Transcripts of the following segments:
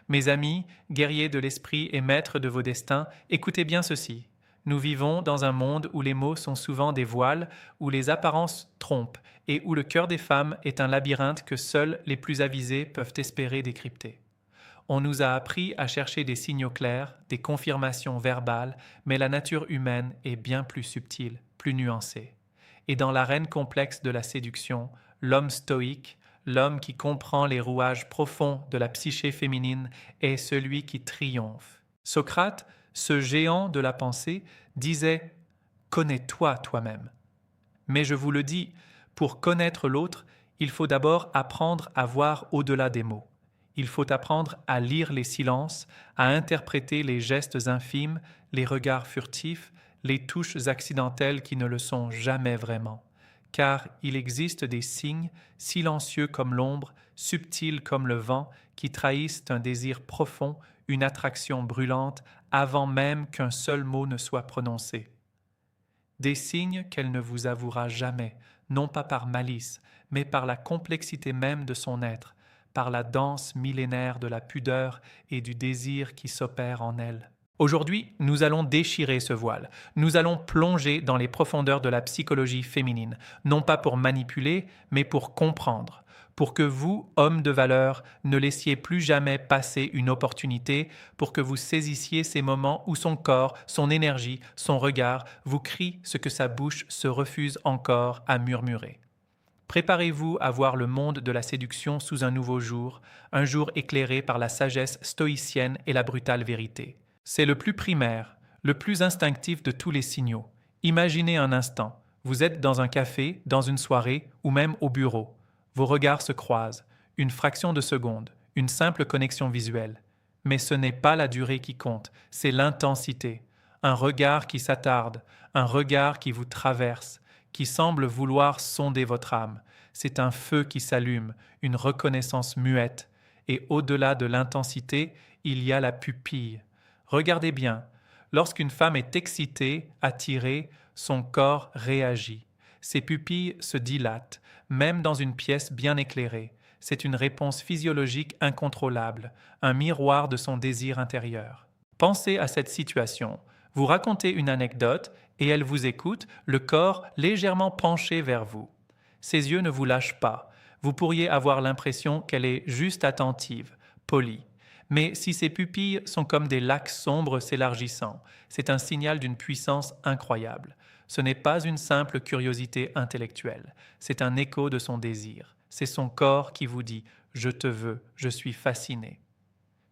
Mes amis, guerriers de l'esprit et maîtres de vos destins, écoutez bien ceci. Nous vivons dans un monde où les mots sont souvent des voiles, où les apparences trompent, et où le cœur des femmes est un labyrinthe que seuls les plus avisés peuvent espérer décrypter. On nous a appris à chercher des signaux clairs, des confirmations verbales, mais la nature humaine est bien plus subtile, plus nuancée. Et dans l'arène complexe de la séduction, l'homme stoïque, l'homme qui comprend les rouages profonds de la psyché féminine, est celui qui triomphe. Socrate, ce géant de la pensée, disait « Connais-toi toi-même ». Mais je vous le dis, pour connaître l'autre, il faut d'abord apprendre à voir au-delà des mots. Il faut apprendre à lire les silences, à interpréter les gestes infimes, les regards furtifs, les touches accidentelles qui ne le sont jamais vraiment. Car il existe des signes, silencieux comme l'ombre, subtils comme le vent, qui trahissent un désir profond, une attraction brûlante, avant même qu'un seul mot ne soit prononcé. Des signes qu'elle ne vous avouera jamais, non pas par malice, mais par la complexité même de son être, par la danse millénaire de la pudeur et du désir qui s'opère en elle. Aujourd'hui, nous allons déchirer ce voile. Nous allons plonger dans les profondeurs de la psychologie féminine, non pas pour manipuler, mais pour comprendre, pour que vous, hommes de valeur, ne laissiez plus jamais passer une opportunité, pour que vous saisissiez ces moments où son corps, son énergie, son regard vous crient ce que sa bouche se refuse encore à murmurer. Préparez-vous à voir le monde de la séduction sous un jour éclairé par la sagesse stoïcienne et la brutale vérité. C'est le plus primaire, le plus instinctif de tous les signaux. Imaginez un instant, vous êtes dans un café, dans une soirée ou même au bureau. Vos regards se croisent, une fraction de seconde, une simple connexion visuelle. Mais ce n'est pas la durée qui compte, c'est l'intensité. Un regard qui s'attarde, un regard qui vous traverse, qui semble vouloir sonder votre âme. C'est un feu qui s'allume, une reconnaissance muette. Et au-delà de l'intensité, il y a la pupille. Regardez bien, lorsqu'une femme est excitée, attirée, son corps réagit. Ses pupilles se dilatent, même dans une pièce bien éclairée. C'est une réponse physiologique incontrôlable, un miroir de son désir intérieur. Pensez à cette situation. Vous racontez une anecdote et elle vous écoute, le corps légèrement penché vers vous. Ses yeux ne vous lâchent pas. Vous pourriez avoir l'impression qu'elle est juste attentive, polie. Mais si ses pupilles sont comme des lacs sombres s'élargissant, c'est un signal d'une puissance incroyable. Ce n'est pas une simple curiosité intellectuelle, c'est un écho de son désir. C'est son corps qui vous dit « Je te veux, je suis fasciné ».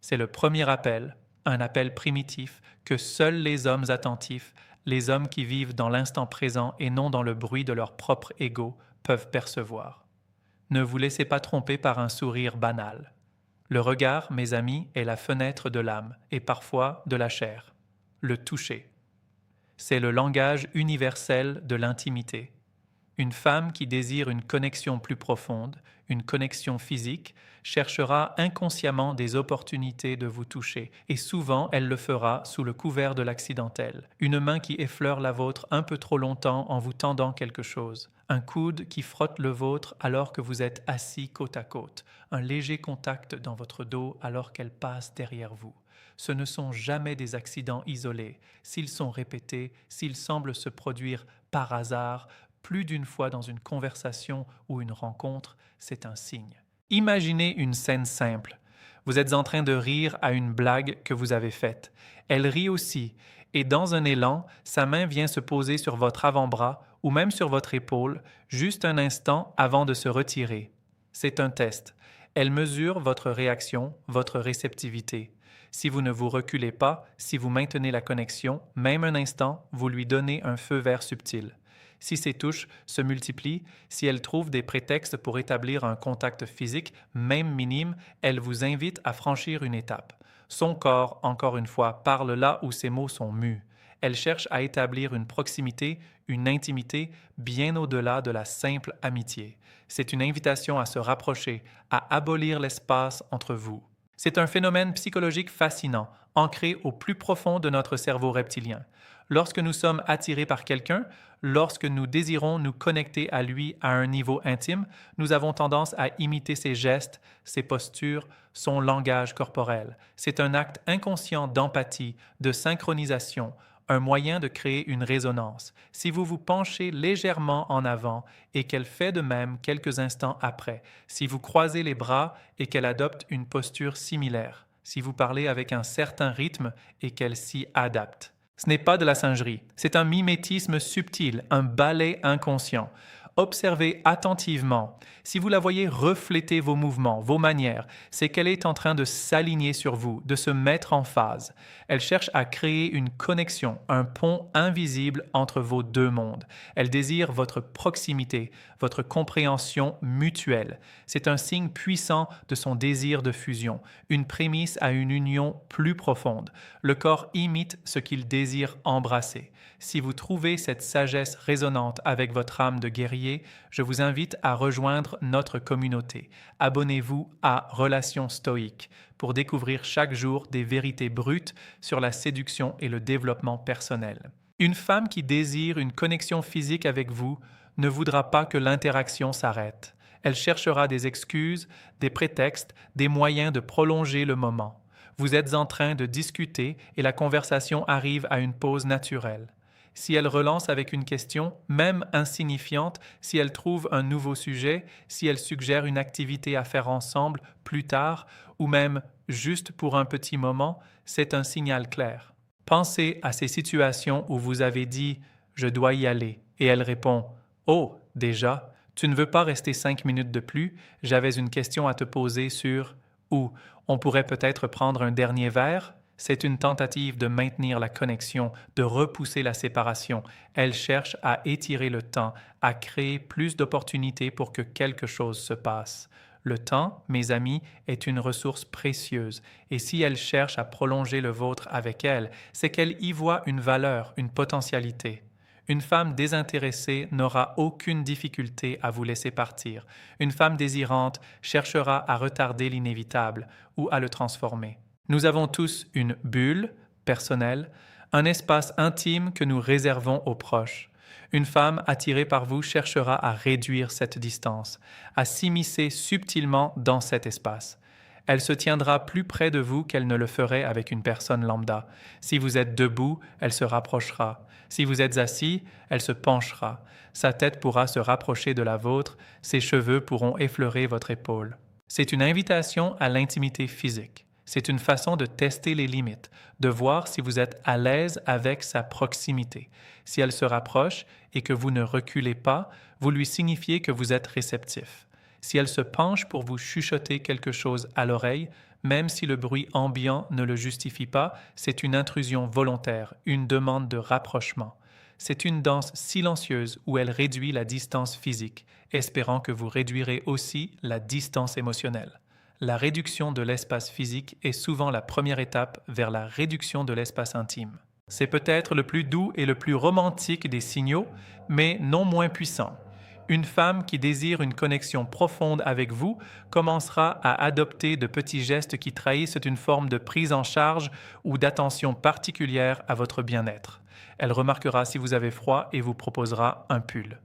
C'est le premier appel, un appel primitif que seuls les hommes attentifs, les hommes qui vivent dans l'instant présent et non dans le bruit de leur propre ego, peuvent percevoir. Ne vous laissez pas tromper par un sourire banal. Le regard, mes amis, est la fenêtre de l'âme et parfois de la chair. Le toucher. C'est le langage universel de l'intimité. Une femme qui désire une connexion plus profonde, une connexion physique, cherchera inconsciemment des opportunités de vous toucher, et souvent elle le fera sous le couvert de l'accidentel. Une main qui effleure la vôtre un peu trop longtemps en vous tendant quelque chose, un coude qui frotte le vôtre alors que vous êtes assis côte à côte, un léger contact dans votre dos alors qu'elle passe derrière vous. Ce ne sont jamais des accidents isolés. S'ils sont répétés, s'ils semblent se produire par hasard, plus d'une fois dans une conversation ou une rencontre, c'est un signe. Imaginez une scène simple. Vous êtes en train de rire à une blague que vous avez faite. Elle rit aussi, et dans un élan, sa main vient se poser sur votre avant-bras ou même sur votre épaule, juste un instant avant de se retirer. C'est un test. Elle mesure votre réaction, votre réceptivité. Si vous ne vous reculez pas, si vous maintenez la connexion, même un instant, vous lui donnez un feu vert subtil. Si ces touches se multiplient, si elle trouve des prétextes pour établir un contact physique, même minime, elle vous invite à franchir une étape. Son corps, encore une fois, parle là où ses mots sont mus. Elle cherche à établir une proximité, une intimité bien au-delà de la simple amitié. C'est une invitation à se rapprocher, à abolir l'espace entre vous. C'est un phénomène psychologique fascinant, ancré au plus profond de notre cerveau reptilien. Lorsque nous sommes attirés par quelqu'un, lorsque nous désirons nous connecter à lui à un niveau intime, nous avons tendance à imiter ses gestes, ses postures, son langage corporel. C'est un acte inconscient d'empathie, de synchronisation, un moyen de créer une résonance. Si vous vous penchez légèrement en avant et qu'elle fait de même quelques instants après, si vous croisez les bras et qu'elle adopte une posture similaire, si vous parlez avec un certain rythme et qu'elle s'y adapte. Ce n'est pas de la singerie, c'est un mimétisme subtil, un ballet inconscient. Observez attentivement. Si vous la voyez refléter vos mouvements, vos manières, c'est qu'elle est en train de s'aligner sur vous, de se mettre en phase. Elle cherche à créer une connexion, un pont invisible entre vos deux mondes. Elle désire votre proximité, votre compréhension mutuelle. C'est un signe puissant de son désir de fusion, une prémisse à une union plus profonde. Le corps imite ce qu'il désire embrasser. Si vous trouvez cette sagesse résonante avec votre âme de guerrier, je vous invite à rejoindre notre communauté. Abonnez-vous à Relations stoïques pour découvrir chaque jour des vérités brutes sur la séduction et le développement personnel. Une femme qui désire une connexion physique avec vous ne voudra pas que l'interaction s'arrête. Elle cherchera des excuses, des prétextes, des moyens de prolonger le moment. Vous êtes en train de discuter et la conversation arrive à une pause naturelle. Si elle relance avec une question, même insignifiante, si elle trouve un nouveau sujet, si elle suggère une activité à faire ensemble plus tard, ou même juste pour un petit moment, c'est un signal clair. Pensez à ces situations où vous avez dit « je dois y aller » et elle répond « oh, déjà, tu ne veux pas rester 5 minutes de plus, j'avais une question à te poser sur… » ou « on pourrait peut-être prendre un dernier verre ?» C'est une tentative de maintenir la connexion, de repousser la séparation. Elle cherche à étirer le temps, à créer plus d'opportunités pour que quelque chose se passe. Le temps, mes amis, est une ressource précieuse, et si elle cherche à prolonger le vôtre avec elle, c'est qu'elle y voit une valeur, une potentialité. Une femme désintéressée n'aura aucune difficulté à vous laisser partir. Une femme désirante cherchera à retarder l'inévitable ou à le transformer. Nous avons tous une bulle personnelle, un espace intime que nous réservons aux proches. Une femme attirée par vous cherchera à réduire cette distance, à s'immiscer subtilement dans cet espace. Elle se tiendra plus près de vous qu'elle ne le ferait avec une personne lambda. Si vous êtes debout, elle se rapprochera. Si vous êtes assis, elle se penchera. Sa tête pourra se rapprocher de la vôtre, ses cheveux pourront effleurer votre épaule. C'est une invitation à l'intimité physique. C'est une façon de tester les limites, de voir si vous êtes à l'aise avec sa proximité. Si elle se rapproche et que vous ne reculez pas, vous lui signifiez que vous êtes réceptif. Si elle se penche pour vous chuchoter quelque chose à l'oreille, même si le bruit ambiant ne le justifie pas, c'est une intrusion volontaire, une demande de rapprochement. C'est une danse silencieuse où elle réduit la distance physique, espérant que vous réduirez aussi la distance émotionnelle. La réduction de l'espace physique est souvent la première étape vers la réduction de l'espace intime. C'est peut-être le plus doux et le plus romantique des signaux, mais non moins puissant. Une femme qui désire une connexion profonde avec vous commencera à adopter de petits gestes qui trahissent une forme de prise en charge ou d'attention particulière à votre bien-être. Elle remarquera si vous avez froid et vous proposera un pull.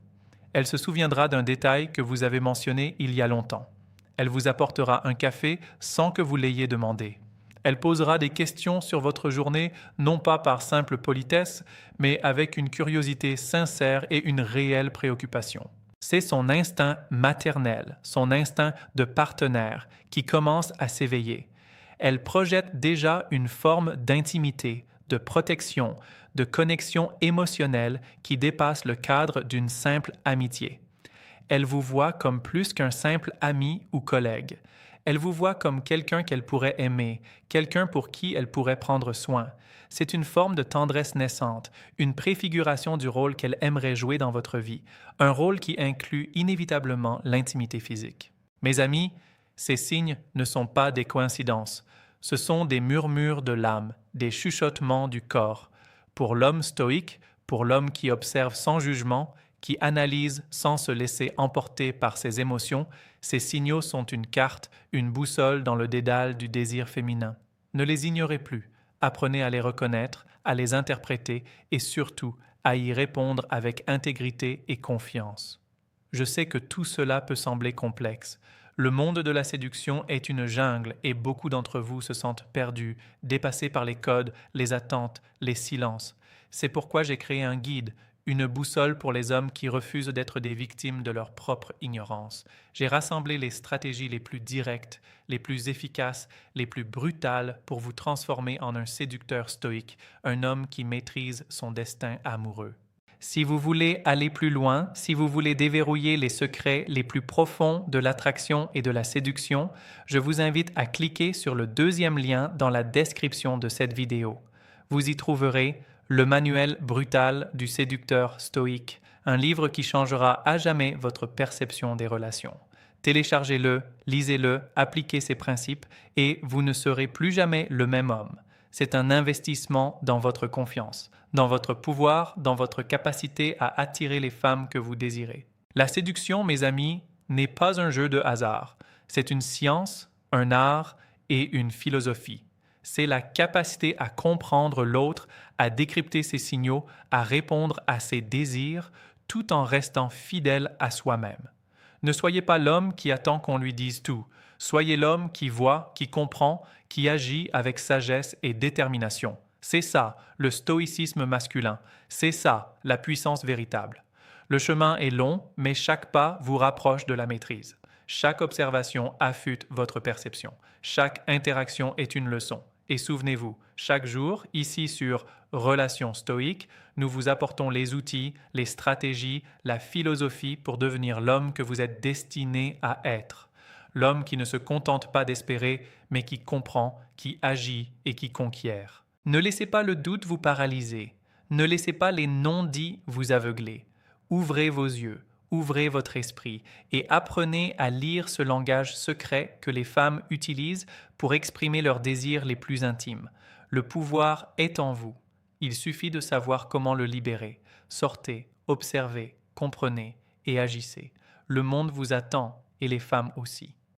Elle se souviendra d'un détail que vous avez mentionné il y a longtemps. Elle vous apportera un café sans que vous l'ayez demandé. Elle posera des questions sur votre journée, non pas par simple politesse, mais avec une curiosité sincère et une réelle préoccupation. C'est son instinct maternel, son instinct de partenaire qui commence à s'éveiller. Elle projette déjà une forme d'intimité, de protection, de connexion émotionnelle qui dépasse le cadre d'une simple amitié. Elle vous voit comme plus qu'un simple ami ou collègue. Elle vous voit comme quelqu'un qu'elle pourrait aimer, quelqu'un pour qui elle pourrait prendre soin. C'est une forme de tendresse naissante, une préfiguration du rôle qu'elle aimerait jouer dans votre vie, un rôle qui inclut inévitablement l'intimité physique. Mes amis, ces signes ne sont pas des coïncidences. Ce sont des murmures de l'âme, des chuchotements du corps. Pour l'homme stoïque, pour l'homme qui observe sans jugement, qui analyse sans se laisser emporter par ses émotions, Ces signaux sont une carte, une boussole dans le dédale du désir féminin. Ne les ignorez plus. Apprenez à les reconnaître, à les interpréter et surtout à y répondre avec intégrité et confiance. Je sais que tout cela peut sembler complexe. Le monde de la séduction est une jungle et beaucoup d'entre vous se sentent perdus, dépassés par les codes, les attentes, les silences. C'est pourquoi j'ai créé un guide, une boussole pour les hommes qui refusent d'être des victimes de leur propre ignorance. J'ai rassemblé les stratégies les plus directes, les plus efficaces, les plus brutales pour vous transformer en un séducteur stoïque, un homme qui maîtrise son destin amoureux. Si vous voulez aller plus loin, si vous voulez déverrouiller les secrets les plus profonds de l'attraction et de la séduction, je vous invite à cliquer sur le deuxième lien dans la description de cette vidéo. Vous y trouverez le manuel brutal du séducteur stoïque, un livre qui changera à jamais votre perception des relations. Téléchargez-le, lisez-le, appliquez ces principes et vous ne serez plus jamais le même homme. C'est un investissement dans votre confiance, dans votre pouvoir, dans votre capacité à attirer les femmes que vous désirez. La séduction, mes amis, n'est pas un jeu de hasard. C'est une science, un art et une philosophie. C'est la capacité à comprendre l'autre, à décrypter ses signaux, à répondre à ses désirs, tout en restant fidèle à soi-même. Ne soyez pas l'homme qui attend qu'on lui dise tout. Soyez l'homme qui voit, qui comprend, qui agit avec sagesse et détermination. C'est ça, le stoïcisme masculin. C'est ça, la puissance véritable. Le chemin est long, mais chaque pas vous rapproche de la maîtrise. Chaque observation affûte votre perception. Chaque interaction est une leçon. Et souvenez-vous, chaque jour, ici sur Relations stoïques, nous vous apportons les outils, les stratégies, la philosophie pour devenir l'homme que vous êtes destiné à être. L'homme qui ne se contente pas d'espérer, mais qui comprend, qui agit et qui conquiert. Ne laissez pas le doute vous paralyser. Ne laissez pas les non-dits vous aveugler. Ouvrez vos yeux, ouvrez votre esprit et apprenez à lire ce langage secret que les femmes utilisent pour exprimer leurs désirs les plus intimes. Le pouvoir est en vous. Il suffit de savoir comment le libérer. Sortez, observez, comprenez et agissez. Le monde vous attend et les femmes aussi.